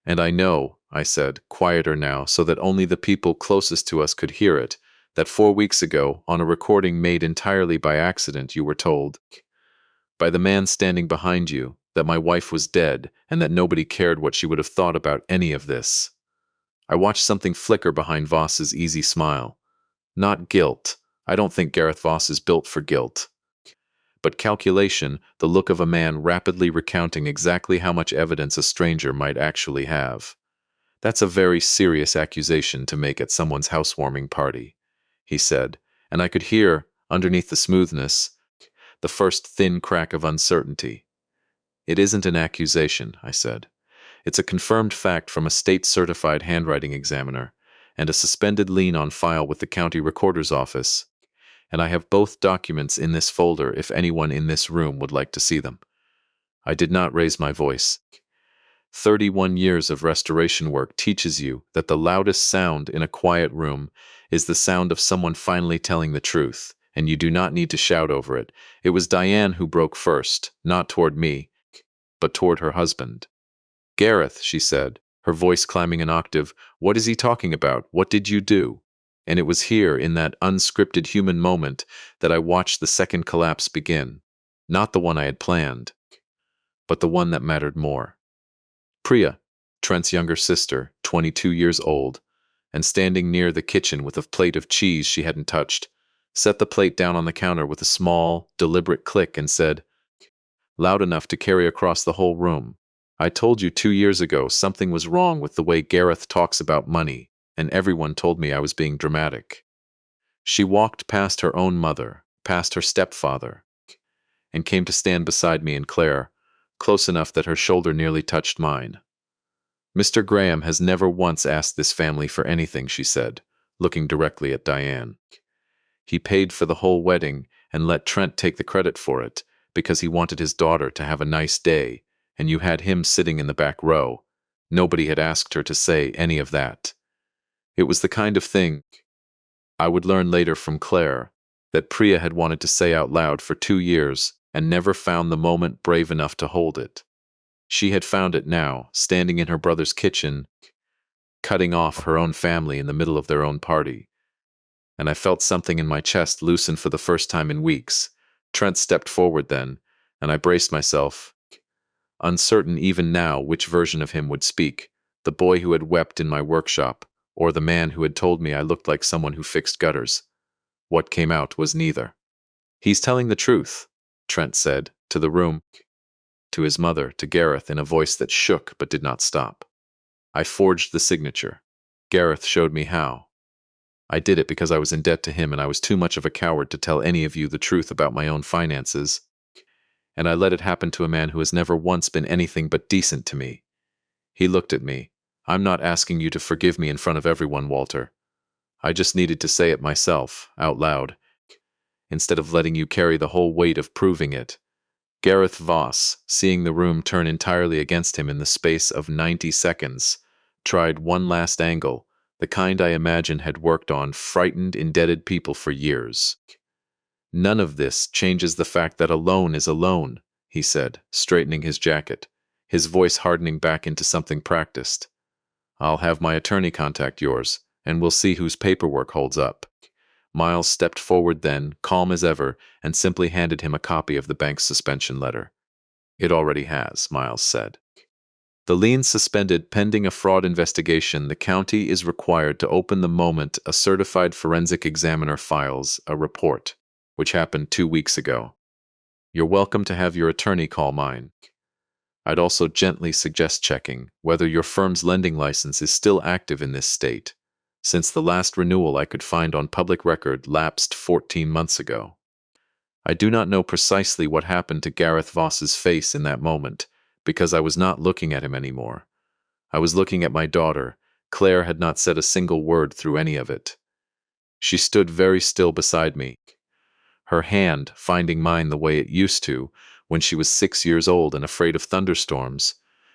Speaker 1: "And I know," I said, quieter now so that only the people closest to us could hear it, "that 4 weeks ago, on a recording made entirely by accident, you were told, by the man standing behind you, that my wife was dead and that nobody cared what she would have thought about any of this." I watched something flicker behind Voss's easy smile. Not guilt. I don't think Gareth Voss is built for guilt. But calculation, the look of a man rapidly recounting exactly how much evidence a stranger might actually have. "That's a very serious accusation to make at someone's housewarming party," he said, and I could hear, underneath the smoothness, the first thin crack of uncertainty. "It isn't an accusation," I said. "It's a confirmed fact from a state-certified handwriting examiner, and a suspended lien on file with the county recorder's office, and I have both documents in this folder if anyone in this room would like to see them." I did not raise my voice. 31 years of restoration work teaches you that the loudest sound in a quiet room is the sound of someone finally telling the truth, and you do not need to shout over it. It was Diane who broke first, not toward me, but toward her husband. "Gareth," she said, her voice climbing an octave, "what is he talking about? What did you do?" And it was here, in that unscripted human moment, that I watched the second collapse begin. Not the one I had planned, but the one that mattered more. Priya, Trent's younger sister, 22 years old, and standing near the kitchen with a plate of cheese she hadn't touched, set the plate down on the counter with a small, deliberate click and said, loud enough to carry across the whole room, "I told you 2 years ago something was wrong with the way Gareth talks about money, and everyone told me I was being dramatic." She walked past her own mother, past her stepfather, and came to stand beside me and Claire, close enough that her shoulder nearly touched mine. "Mr. Graham has never once asked this family for anything," she said, looking directly at Diane. "He paid for the whole wedding and let Trent take the credit for it because he wanted his daughter to have a nice day, and you had him sitting in the back row. Nobody had asked her to say any of that. It was the kind of thing I would learn later from Claire that Priya had wanted to say out loud for 2 years and never found the moment brave enough to hold it. She had found it now, standing in her brother's kitchen, cutting off her own family in the middle of their own party. And I felt something in my chest loosen for the first time in weeks. Trent stepped forward then, and I braced myself, uncertain even now which version of him would speak, the boy who had wept in my workshop, or the man who had told me I looked like someone who fixed gutters. What came out was neither. "He's telling the truth," Trent said, to the room, to his mother, to Gareth, in a voice that shook but did not stop. "I forged the signature. Gareth showed me how." I did it because I was in debt to him and I was too much of a coward to tell any of you the truth about my own finances. And I let it happen to a man who has never once been anything but decent to me. He looked at me. I'm not asking you to forgive me in front of everyone, Walter. I just needed to say it myself, out loud, instead of letting you carry the whole weight of proving it. Gareth Voss, seeing the room turn entirely against him in the space of 90 seconds, tried one last angle, the kind I imagine had worked on frightened, indebted people for years. None of this changes the fact that a loan is a loan, he said, straightening his jacket, his voice hardening back into something practiced. I'll have my attorney contact yours, and we'll see whose paperwork holds up. Miles stepped forward then, calm as ever, and simply handed him a copy of the bank's suspension letter. It already has, Miles said. The lien's suspended pending a fraud investigation. The county is required to open the moment a certified forensic examiner files a report, which happened 2 weeks ago. You're welcome to have your attorney call mine. I'd also gently suggest checking whether your firm's lending license is still active in this state, since the last renewal I could find on public record lapsed 14 months ago. I do not know precisely what happened to Gareth Voss's face in that moment, because I was not looking at him anymore. I was looking at my daughter. Claire had not said a single word through any of it. She stood very still beside me, her hand finding mine the way it used to when she was 6 years old and afraid of thunderstorms,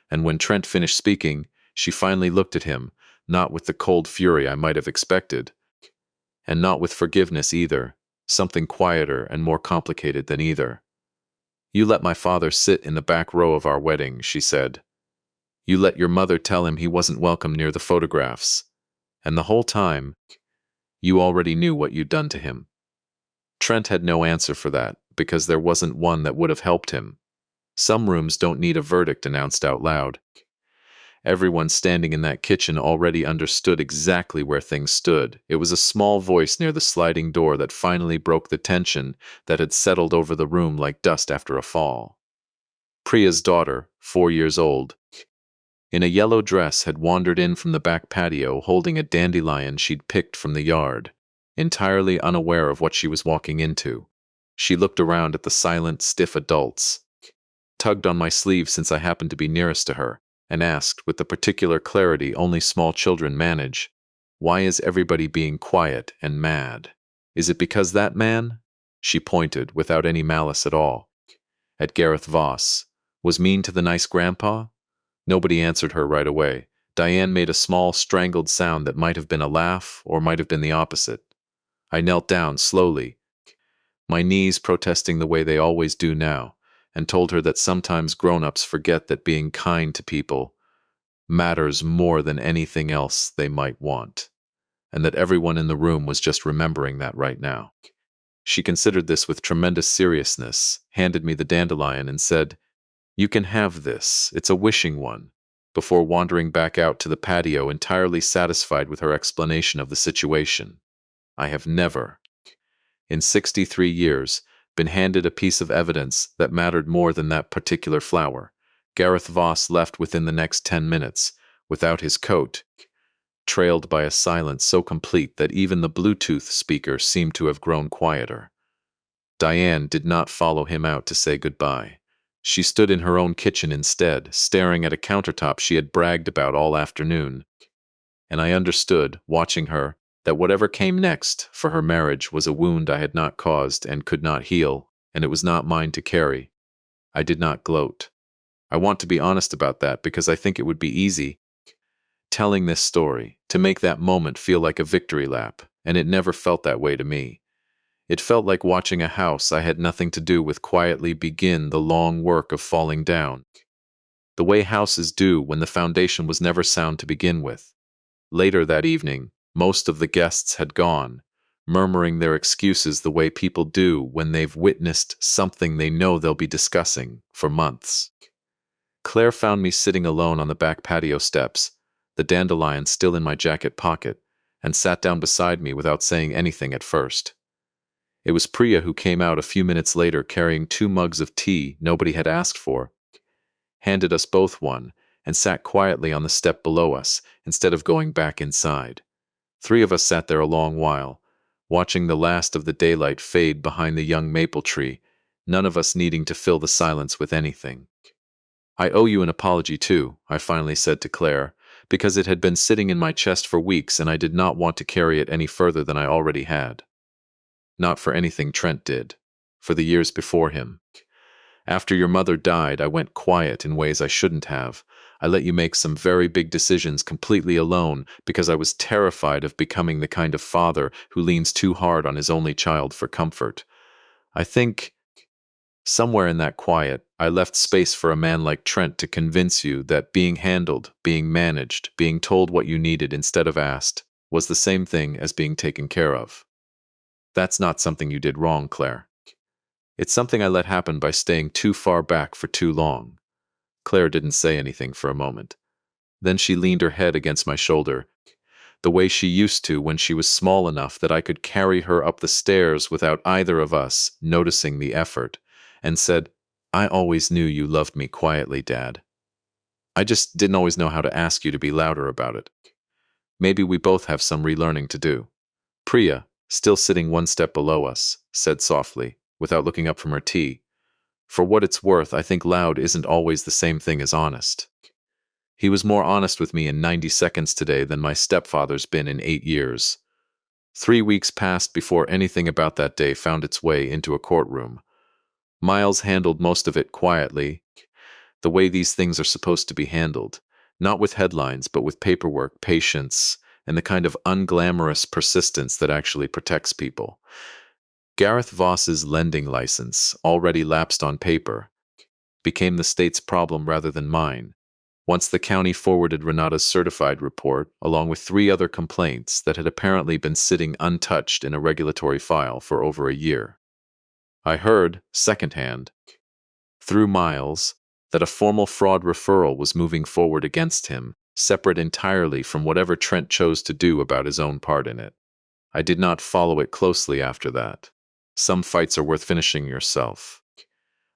Speaker 1: and when Trent finished speaking, she finally looked at him, not with the cold fury I might have expected, and not with forgiveness either, something quieter and more complicated than either. You let my father sit in the back row of our wedding, she said. You let your mother tell him he wasn't welcome near the photographs, and the whole time, you already knew what you'd done to him. Trent had no answer for that, because there wasn't one that would have helped him. Some rooms don't need a verdict announced out loud. Everyone standing in that kitchen already understood exactly where things stood. It was a small voice near the sliding door that finally broke the tension that had settled over the room like dust after a fall. Priya's daughter, 4 years old, in a yellow dress, had wandered in from the back patio holding a dandelion she'd picked from the yard, entirely unaware of what she was walking into. She looked around at the silent, stiff adults, tugged on my sleeve since I happened to be nearest to her, and asked, with the particular clarity only small children manage, "Why is everybody being quiet and mad? Is it because that man," she pointed, without any malice at all, at Gareth Voss, "was mean to the nice grandpa?" Nobody answered her right away. Diane made a small, strangled sound that might have been a laugh or might have been the opposite. I knelt down slowly, my knees protesting the way they always do now, and told her that sometimes grown-ups forget that being kind to people matters more than anything else they might want, and that everyone in the room was just remembering that right now. She considered this with tremendous seriousness, handed me the dandelion, and said, "You can have this, it's a wishing one," before wandering back out to the patio entirely satisfied with her explanation of the situation. I have never, in 63 years, been handed a piece of evidence that mattered more than that particular flower. Gareth Voss left within the next 10 minutes, without his coat, trailed by a silence so complete that even the Bluetooth speaker seemed to have grown quieter. Diane did not follow him out to say goodbye. She stood in her own kitchen instead, staring at a countertop she had bragged about all afternoon. And I understood, watching her, that whatever came next for her marriage was a wound I had not caused and could not heal, and it was not mine to carry. I did not gloat. I want to be honest about that because I think it would be easy, telling this story, to make that moment feel like a victory lap, and it never felt that way to me. It felt like watching a house I had nothing to do with quietly begin the long work of falling down, the way houses do when the foundation was never sound to begin with. Later that evening, most of the guests had gone, murmuring their excuses the way people do when they've witnessed something they know they'll be discussing for months. Claire found me sitting alone on the back patio steps, the dandelion still in my jacket pocket, and sat down beside me without saying anything at first. It was Priya who came out a few minutes later carrying 2 mugs of tea nobody had asked for, handed us both one, and sat quietly on the step below us instead of going back inside. Three of us sat there a long while, watching the last of the daylight fade behind the young maple tree, none of us needing to fill the silence with anything. I owe you an apology too, I finally said to Claire, because it had been sitting in my chest for weeks and I did not want to carry it any further than I already had. Not for anything Trent did, for the years before him. After your mother died, I went quiet in ways I shouldn't have. I let you make some very big decisions completely alone because I was terrified of becoming the kind of father who leans too hard on his only child for comfort. I think, somewhere in that quiet, I left space for a man like Trent to convince you that being handled, being managed, being told what you needed instead of asked, was the same thing as being taken care of. That's not something you did wrong, Claire. It's something I let happen by staying too far back for too long. Claire didn't say anything for a moment. Then she leaned her head against my shoulder, the way she used to when she was small enough that I could carry her up the stairs without either of us noticing the effort, and said, "I always knew you loved me quietly, Dad. I just didn't always know how to ask you to be louder about it. Maybe we both have some relearning to do." Priya, still sitting one step below us, said softly, without looking up from her tea, "For what it's worth, I think loud isn't always the same thing as honest. He was more honest with me in 90 seconds today than my stepfather's been in 8 years. 3 weeks passed before anything about that day found its way into a courtroom. Miles handled most of it quietly, the way these things are supposed to be handled, not with headlines, but with paperwork, patience, and the kind of unglamorous persistence that actually protects people. Gareth Voss's lending license, already lapsed on paper, became the state's problem rather than mine, once the county forwarded Renata's certified report, along with 3 other complaints that had apparently been sitting untouched in a regulatory file for over a year. I heard, secondhand, through Miles, that a formal fraud referral was moving forward against him, separate entirely from whatever Trent chose to do about his own part in it. I did not follow it closely after that. Some fights are worth finishing yourself.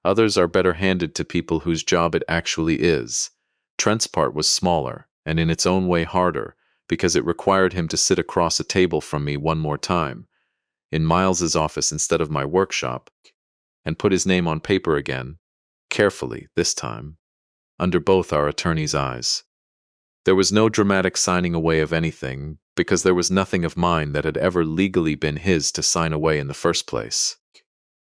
Speaker 1: Others are better handed to people whose job it actually is. Trent's part was smaller, and in its own way harder, because it required him to sit across a table from me one more time, in Miles's office instead of my workshop, and put his name on paper again, carefully this time, under both our attorneys' eyes. There was no dramatic signing away of anything, because there was nothing of mine that had ever legally been his to sign away in the first place.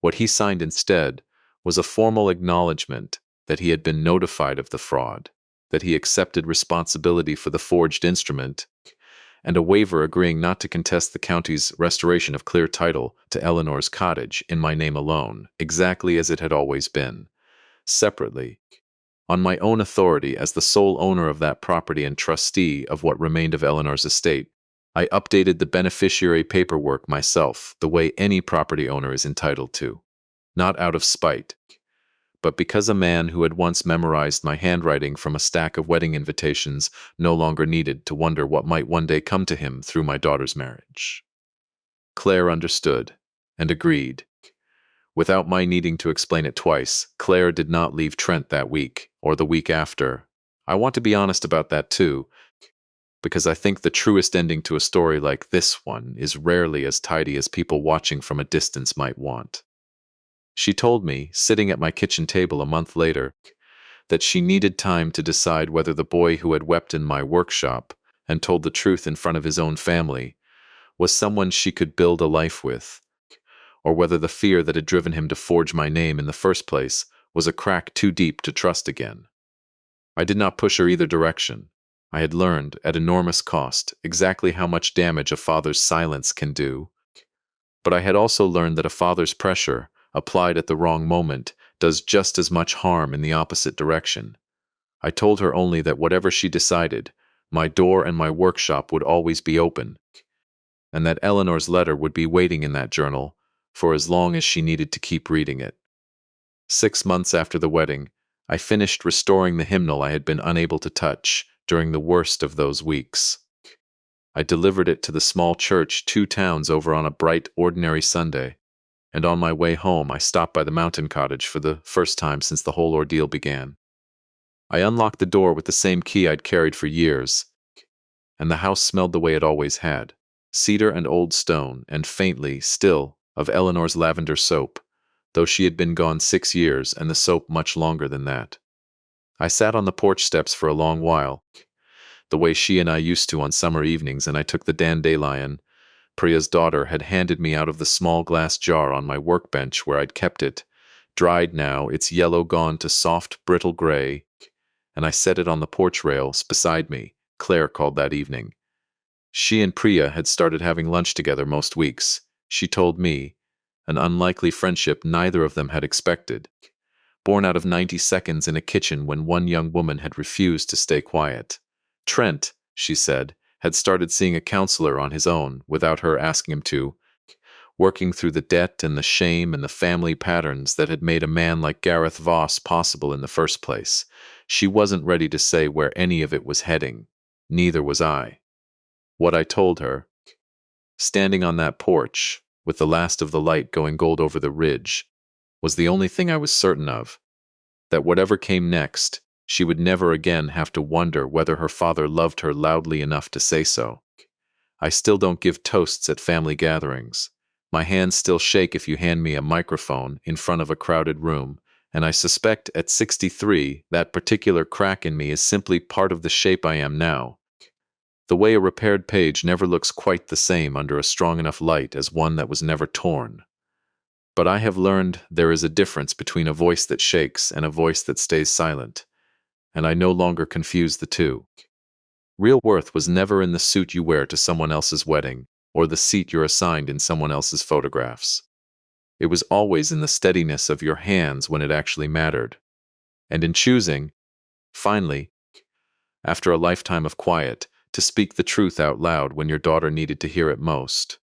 Speaker 1: What he signed instead was a formal acknowledgement that he had been notified of the fraud, that he accepted responsibility for the forged instrument, and a waiver agreeing not to contest the county's restoration of clear title to Eleanor's cottage in my name alone, exactly as it had always been. Separately, on my own authority as the sole owner of that property and trustee of what remained of Eleanor's estate, I updated the beneficiary paperwork myself the way any property owner is entitled to, not out of spite, but because a man who had once memorized my handwriting from a stack of wedding invitations no longer needed to wonder what might one day come to him through my daughter's marriage. Claire understood and agreed. Without my needing to explain it twice, Claire did not leave Trent that week, or the week after. I want to be honest about that too, because I think the truest ending to a story like this one is rarely as tidy as people watching from a distance might want. She told me, sitting at my kitchen table a month later, that she needed time to decide whether the boy who had wept in my workshop and told the truth in front of his own family was someone she could build a life with, or whether the fear that had driven him to forge my name in the first place was a crack too deep to trust again. I did not push her either direction. I had learned, at enormous cost, exactly how much damage a father's silence can do, but I had also learned that a father's pressure, applied at the wrong moment, does just as much harm in the opposite direction. I told her only that whatever she decided, my door and my workshop would always be open, and that Eleanor's letter would be waiting in that journal for as long as she needed to keep reading it. 6 months after the wedding, I finished restoring the hymnal I had been unable to touch during the worst of those weeks. I delivered it to the small church 2 towns over on a bright, ordinary Sunday, and on my way home I stopped by the mountain cottage for the first time since the whole ordeal began. I unlocked the door with the same key I'd carried for years, and the house smelled the way it always had, cedar and old stone, and faintly, still, of Eleanor's lavender soap, though she had been gone 6 years and the soap much longer than that. I sat on the porch steps for a long while, the way she and I used to on summer evenings, and I took the dandelion Priya's daughter had handed me out of the small glass jar on my workbench where I'd kept it, dried now, its yellow gone to soft, brittle gray, and I set it on the porch rails beside me. Claire called that evening. She and Priya had started having lunch together most weeks. She told me, an unlikely friendship neither of them had expected, born out of 90 seconds in a kitchen when one young woman had refused to stay quiet. Trent, she said, had started seeing a counselor on his own without her asking him to, working through the debt and the shame and the family patterns that had made a man like Gareth Voss possible in the first place. She wasn't ready to say where any of it was heading. Neither was I. What I told her, standing on that porch, with the last of the light going gold over the ridge, was the only thing I was certain of, that whatever came next, she would never again have to wonder whether her father loved her loudly enough to say so. I still don't give toasts at family gatherings. My hands still shake if you hand me a microphone in front of a crowded room, and I suspect at 63 that particular crack in me is simply part of the shape I am now. The way a repaired page never looks quite the same under a strong enough light as one that was never torn. But I have learned there is a difference between a voice that shakes and a voice that stays silent, and I no longer confuse the two. Real worth was never in the suit you wear to someone else's wedding, or the seat you're assigned in someone else's photographs. It was always in the steadiness of your hands when it actually mattered. And in choosing, finally, after a lifetime of quiet, to speak the truth out loud when your daughter needed to hear it most.